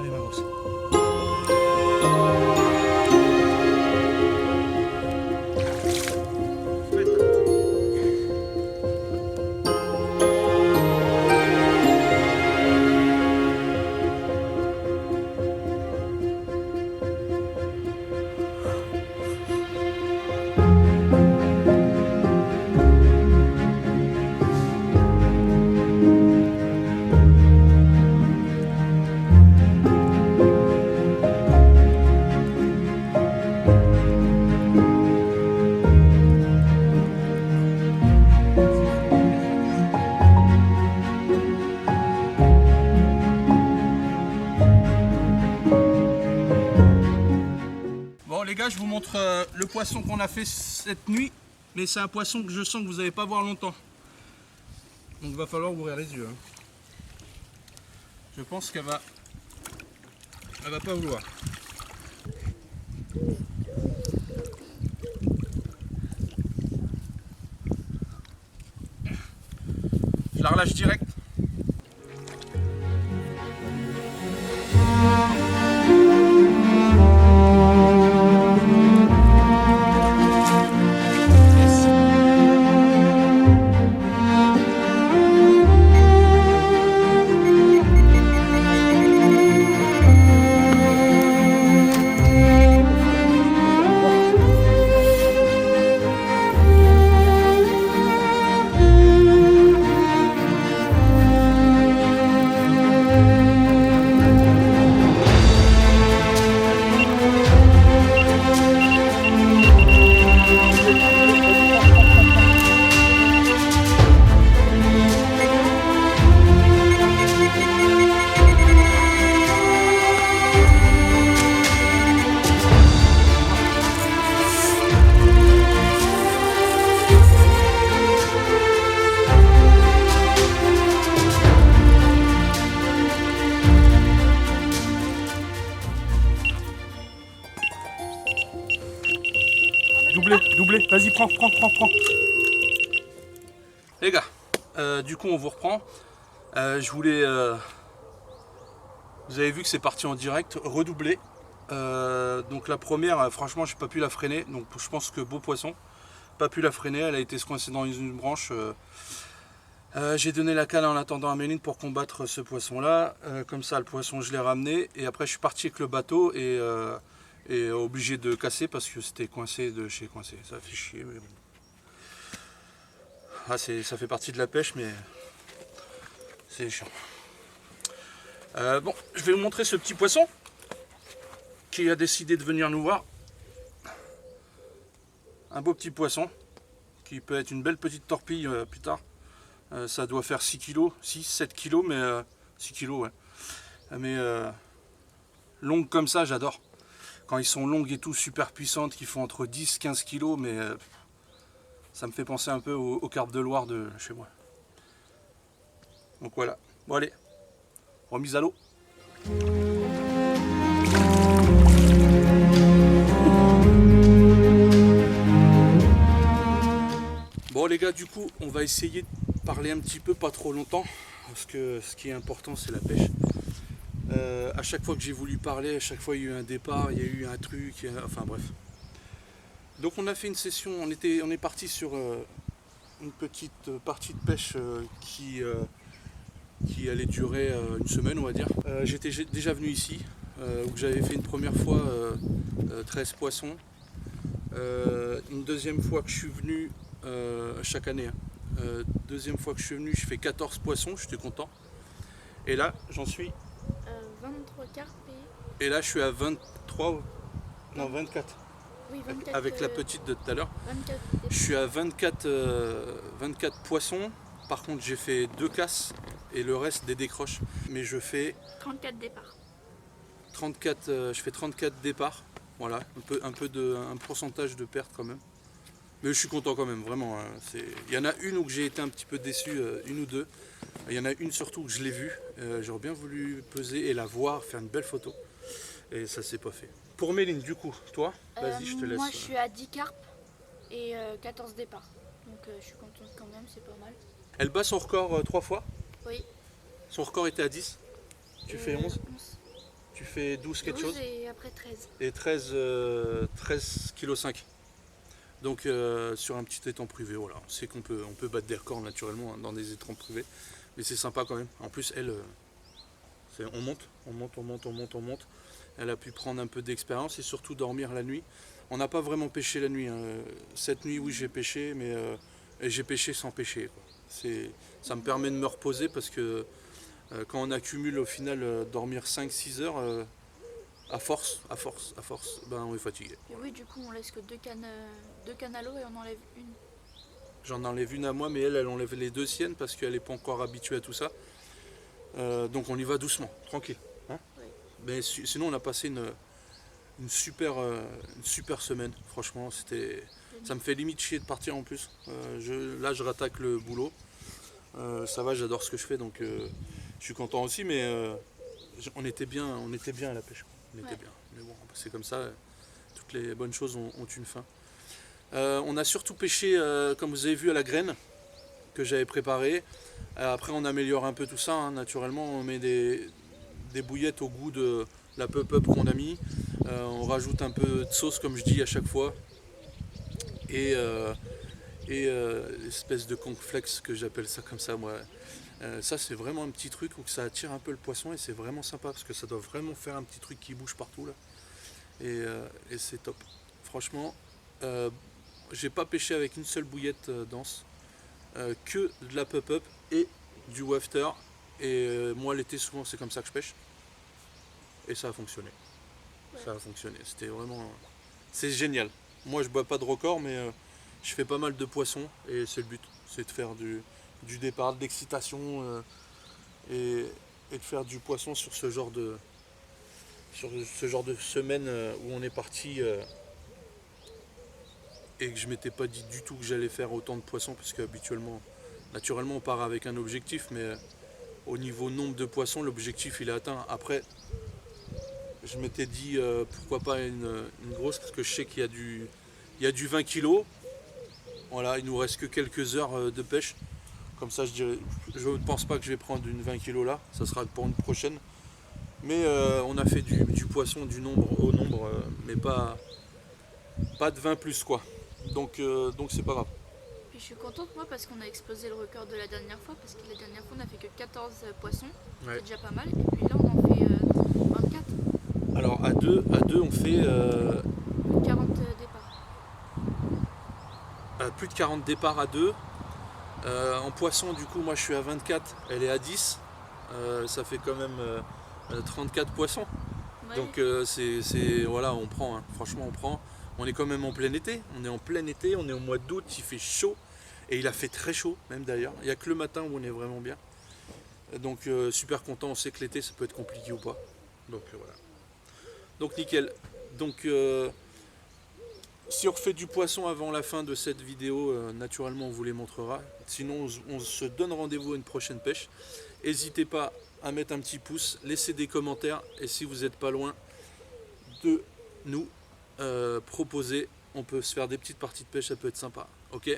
Allez, ma grosse. Les gars, je vous montre le poisson qu'on a fait cette nuit, mais c'est un poisson que je sens que vous n'allez pas voir longtemps. Donc il va falloir ouvrir les yeux. Hein. Je pense qu'elle va pas vouloir. Je la relâche direct. doublé, vas-y, prends. Les gars, du coup on vous reprend. Je voulais... vous avez vu que c'est parti en direct, redoubler. Donc la première, franchement j'ai pas pu la freiner, donc je pense que beau poisson. Pas pu la freiner, elle a été coincée dans une branche. J'ai donné la canne en attendant à Méline pour combattre ce poisson là. Comme ça le poisson je l'ai ramené et après je suis parti avec le bateau et obligé de casser parce que c'était coincé de chez coincé. Ça fait chier mais bon. Ah, ça fait partie de la pêche mais c'est chiant. Bon, je vais vous montrer ce petit poisson qui a décidé de venir nous voir. Un beau petit poisson qui peut être une belle petite torpille plus tard. Ça doit faire 6 kg, 6-7 kg, mais 6 kg, ouais. Mais longues comme ça, j'adore. Quand ils sont longues et tout, super puissantes, qui font entre 10-15 kg, mais ça me fait penser un peu aux carpes de Loire de chez moi. Donc voilà. Bon allez, remise à l'eau. Bon les gars, du coup, on va essayer de parler un petit peu, pas trop longtemps, parce que ce qui est important, c'est la pêche. À chaque fois que j'ai voulu parler, à chaque fois il y a eu un départ, il y a eu un truc, enfin bref. Donc on a fait une session, on est parti sur une petite partie de pêche qui allait durer une semaine, on va dire. J'étais déjà venu ici, où j'avais fait une première fois 13 poissons. Une deuxième fois que je suis venu, chaque année, deuxième fois que je suis venu, je fais 14 poissons, j'étais content. Et là, j'en suis... 23 carpes et là, je suis à 23... Non, 24. Oui, 24. Avec la petite de tout à l'heure. 24. Je suis à 24 poissons. Par contre, j'ai fait 2 casses et le reste des décroches. Mais je fais 34 départs. 34, je fais 34 départs. Voilà, un pourcentage de perte quand même. Mais je suis content quand même, vraiment. Il y en a une où j'ai été un petit peu déçu, une ou deux. Il y en a une surtout où je l'ai vue. J'aurais bien voulu peser et la voir, faire une belle photo. Et ça s'est pas fait. Pour Méline, du coup, toi, vas-y, je te laisse. Moi, je suis à 10 carpes et 14 départs. Donc, je suis contente quand même, c'est pas mal. Elle bat son record 3 fois. Oui. Son record était à 10. Tu fais 11. Tu fais 12 quelque 12 chose. et après 13. Et 13,5 kg. Donc sur un petit étang privé, voilà. On sait qu'on peut battre des records naturellement hein, dans des étangs privés. Mais c'est sympa quand même. En plus, elle, on monte. Elle a pu prendre un peu d'expérience et surtout dormir la nuit. On n'a pas vraiment pêché la nuit. Hein. Cette nuit, oui, j'ai pêché, mais j'ai pêché sans pêcher. Quoi. Ça me permet de me reposer parce que quand on accumule au final dormir 5-6 heures, à force, ben, on est fatigué. Et oui, du coup, on laisse que 2 cannes à l'eau et on enlève une. J'en enlève une à moi, mais elle enlève les 2 siennes parce qu'elle n'est pas encore habituée à tout ça. Donc on y va doucement, tranquille. Hein Oui. Mais sinon, on a passé une super semaine. Franchement, ça me fait limite chier de partir en plus. Là, je rattaque le boulot. Ça va, j'adore ce que je fais, donc je suis content aussi. Mais on était bien à la pêche. On était bien. Mais bon, c'est comme ça. Toutes les bonnes choses ont une fin. On a surtout pêché, comme vous avez vu, à la graine que j'avais préparée. Après, on améliore un peu tout ça. Hein, naturellement, on met des bouillettes au goût de la pop-up qu'on a mis. On rajoute un peu de sauce, comme je dis à chaque fois. Et l'espèce de cornflakes, que j'appelle ça comme ça, moi. Ça, c'est vraiment un petit truc où ça attire un peu le poisson et c'est vraiment sympa parce que ça doit vraiment faire un petit truc qui bouge partout là. Et c'est top. Franchement, j'ai pas pêché avec une seule bouillette dense, que de la pop-up et du wafter. Et moi, l'été, souvent, c'est comme ça que je pêche. Et ça a fonctionné. Ouais. Ça a fonctionné. C'était vraiment. C'est génial. Moi, je bois pas de record, mais je fais pas mal de poissons et c'est le but. C'est de faire du départ, de l'excitation et de faire du poisson sur ce genre de semaine où on est parti et que je m'étais pas dit du tout que j'allais faire autant de poissons parce qu'habituellement, naturellement on part avec un objectif, mais au niveau nombre de poissons, l'objectif il est atteint. Après, je m'étais dit pourquoi pas une grosse parce que je sais qu'il y Il y a du 20 kg. Voilà, il nous reste que quelques heures de pêche. Comme ça, je ne pense pas que je vais prendre une 20 kg là. Ça sera pour une prochaine. Mais on a fait du poisson du nombre au nombre, mais pas de 20 plus quoi. Donc c'est pas grave. Puis je suis contente moi parce qu'on a explosé le record de la dernière fois, parce que la dernière fois on a fait que 14 poissons, Ouais. c'est déjà pas mal, et puis là on en fait 24, Alors à deux on fait 40 départs. plus de 40 départs à deux. En poisson du coup moi je suis à 24, elle est à 10. Ça fait quand même 34 poissons. Ouais. Donc voilà, on prend, hein. Franchement on prend. On est quand même en plein été, on est au mois d'août, il fait chaud. Et il a fait très chaud même d'ailleurs. Il n'y a que le matin où on est vraiment bien. Donc super content, on sait que l'été ça peut être compliqué ou pas. Donc voilà. Donc nickel. Donc si on refait du poisson avant la fin de cette vidéo, naturellement on vous les montrera. Sinon on se donne rendez-vous à une prochaine pêche. N'hésitez pas à mettre un petit pouce, laissez des commentaires. Et si vous n'êtes pas loin de nous proposer, on peut se faire des petites parties de pêche, ça peut être sympa. Ok,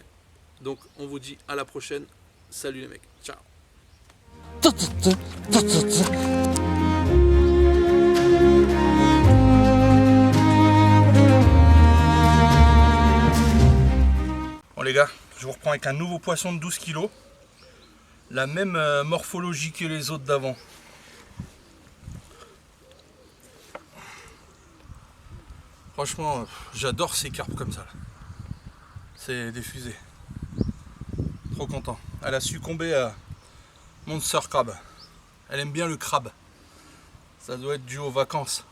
donc on vous dit à la prochaine. Salut les mecs, ciao. Bon les gars, je vous reprends avec un nouveau poisson de 12 kg. La même morphologie que les autres d'avant. Franchement, j'adore ces carpes comme ça. C'est des fusées. Trop content. Elle a succombé à Monster Crab. Elle aime bien le crabe. Ça doit être dû aux vacances.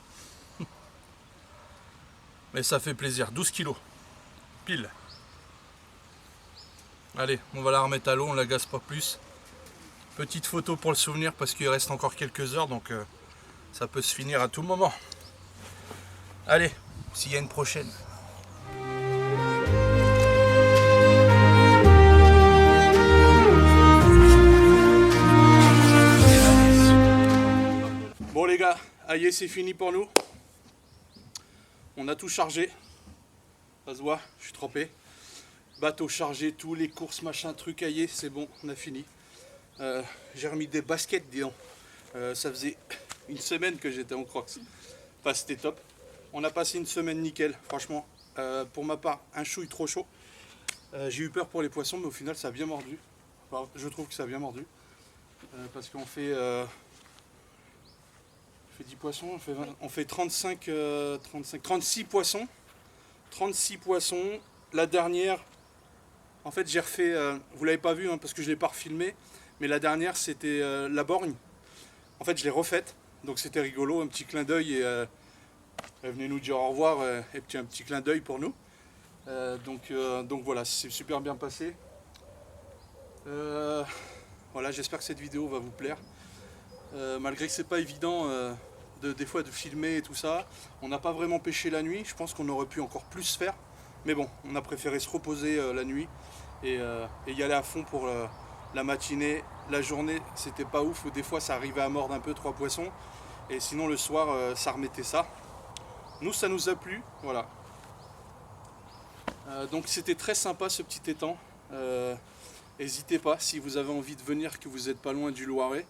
Mais ça fait plaisir. 12 kg. Pile. Allez, on va la remettre à l'eau, on la gaze pas plus. Petite photo pour le souvenir parce qu'il reste encore quelques heures, donc ça peut se finir à tout moment. Allez, s'il y a une prochaine. Bon les gars, aïe c'est fini pour nous. On a tout chargé. Ça se voit, je suis trempé. Bateau chargé, tous les courses, machin, truc aillé, c'est bon, on a fini. J'ai remis des baskets, dis donc. Ça faisait une semaine que j'étais en Crocs. Enfin, c'était top. On a passé une semaine nickel, franchement. Pour ma part, un chouille trop chaud. J'ai eu peur pour les poissons, mais au final, ça a bien mordu. Enfin, je trouve que ça a bien mordu. Parce qu'on fait 10 poissons, on fait 36 poissons. 36 poissons. La dernière, en fait, j'ai refait, vous l'avez pas vu hein, parce que je l'ai pas refilmé, mais la dernière c'était la borgne. En fait, je l'ai refaite, donc c'était rigolo, un petit clin d'œil et elle venait nous dire au revoir et un petit clin d'œil pour nous. Donc voilà, c'est super bien passé. Voilà, j'espère que cette vidéo va vous plaire. Malgré que c'est pas évident des fois de filmer et tout ça, on n'a pas vraiment pêché la nuit. Je pense qu'on aurait pu encore plus faire, mais bon, on a préféré se reposer la nuit et y aller à fond pour la matinée. La journée, c'était pas ouf. Des fois, ça arrivait à mordre un peu 3 poissons, et sinon le soir, ça remettait ça. Nous, ça nous a plu, voilà. Donc c'était très sympa ce petit étang. N'hésitez pas, si vous avez envie de venir, que vous n'êtes pas loin du Loiret,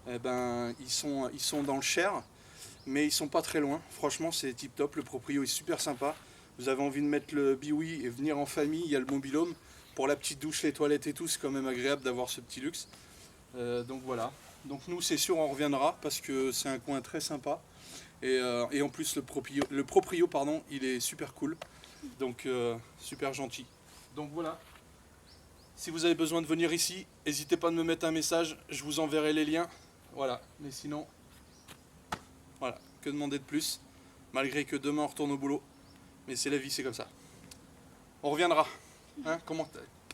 eh ben, ils sont dans le Cher, mais ils sont pas très loin. Franchement, c'est tip top. Le proprio est super sympa. Vous avez envie de mettre le biwi et venir en famille, il y a le mobil-home. Pour la petite douche, les toilettes et tout, c'est quand même agréable d'avoir ce petit luxe. Donc voilà. Donc nous, c'est sûr, on reviendra parce que c'est un coin très sympa. Et en plus, le proprio, pardon, il est super cool. Donc super gentil. Donc voilà. Si vous avez besoin de venir ici, n'hésitez pas à me mettre un message, je vous enverrai les liens. Voilà, mais sinon, voilà, que demander de plus, malgré que demain on retourne au boulot. Mais c'est la vie, c'est comme ça. On reviendra. Hein, comment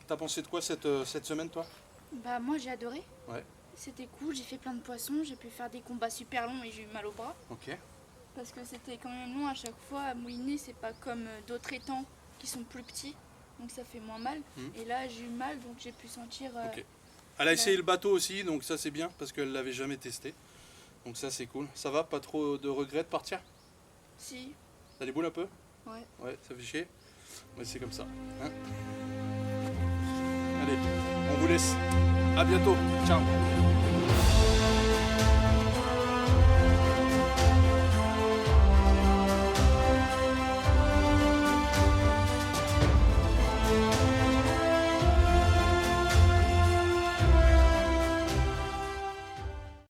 t'as pensé de quoi cette semaine, toi? Bah moi j'ai adoré. Ouais. C'était cool, j'ai fait plein de poissons, j'ai pu faire des combats super longs et j'ai eu mal au bras. Ok. Parce que c'était quand même long à chaque fois à mouiner, c'est pas comme d'autres étangs qui sont plus petits. Donc ça fait moins mal. Et là j'ai eu mal, donc j'ai pu sentir... Ok. Elle a essayé le bateau aussi, donc ça c'est bien, parce qu'elle l'avait jamais testé. Donc ça c'est cool. Ça va, pas trop de regrets de partir? Si, Ça déboule un peu? Ouais. Ouais, ça fait chier. Mais c'est comme ça. Hein. Allez, on vous laisse. À bientôt. Ciao.